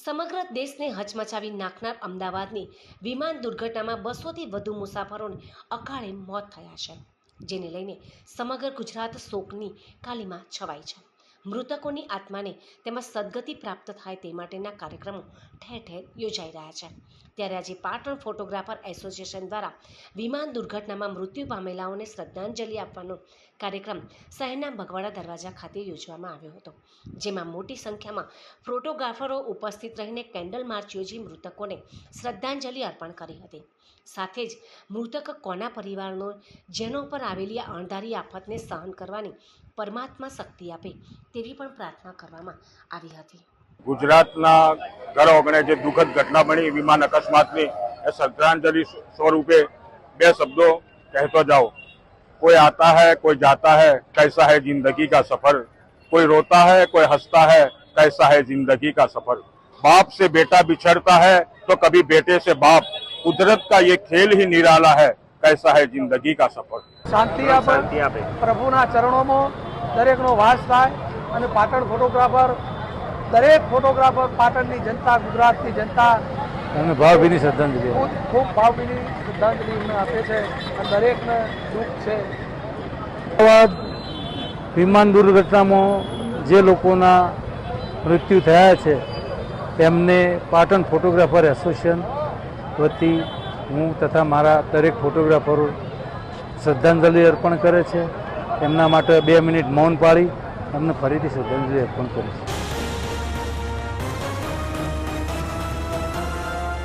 સમગ્ર દેશને હચમચાવી નાખનાર અમદાવાદની વિમાન દુર્ઘટનામાં 200થી વધુ મુસાફરોને અકાળે મોત થયા છે, જેને લઈને સમગ્ર ગુજરાત શોકની કાલીમાં છવાઈ છે। મૃતકોની આત્માને તેમાં સદગતિ પ્રાપ્ત થાય તે માટેના કાર્યક્રમો ઠેર ઠેર યોજાઈ રહ્યા છે। ત્યારે આજે પાટણ ફોટોગ્રાફર એસોસિએશન દ્વારા વિમાન દુર્ઘટનામાં મૃત્યુ પામેલાઓને શ્રદ્ધાંજલિ આપવાનો કાર્યક્રમ શહેરના બગવાડા દરવાજા ખાતે યોજવામાં આવ્યો હતો, જેમાં મોટી સંખ્યામાં ફોટોગ્રાફરો ઉપસ્થિત રહીને કેન્ડલ માર્ચ યોજી મૃતકોને શ્રદ્ધાંજલિ અર્પણ કરી હતી। સાથે જ મૃતક કોના પરિવારનો જેનો પર આવેલી આ અણધારી આફતને સહન કરવાની પરમાત્મા શક્તિ આપે તેવી પણ પ્રાર્થના કરવામાં આવી હતી। ગુજરાતના ઘર ઓગણે જે દુઃખદ ઘટના બની વિમાન અકસ્માતની એ શ્રદ્ધાંજલિ સ્વરૂપે બે શબ્દો કહેતો જાઓ। कोई आता है कोई जाता है, कैसा है जिंदगी का सफर। कोई रोता है कोई हंसता है, कैसा है जिंदगी का सफर। बाप से बेटा बिछड़ता है तो कभी बेटे से बाप। कुदरत का ये खेल ही निराला है, कैसा है जिंदगी का सफर। शांति आपे प्रभुना चरणों दरेकनो वास थाय અને પાટણ ફોટોગ્રાફર દરેક ફોટોગ્રાફર પાટણની જનતા ગુજરાતની જનતા અને ભાવભીની શ્રદ્ધાંજલિ ખૂબ ભાવભીની શ્રદ્ધાંજલિ આપે છે અને દરેકને દુઃખ છે। વિમાન દુર્ઘટનામાં જે લોકોના મૃત્યુ થયા છે તેમને પાટણ ફોટોગ્રાફર એસોસિએશન વતી હું તથા મારા દરેક ફોટોગ્રાફરો શ્રદ્ધાંજલિ અર્પણ કરે છે। એમના માટે 2 મિનિટ મૌન પાળી અમને ફરીથી શ્રદ્ધાંજલિ અર્પણ કરીશ।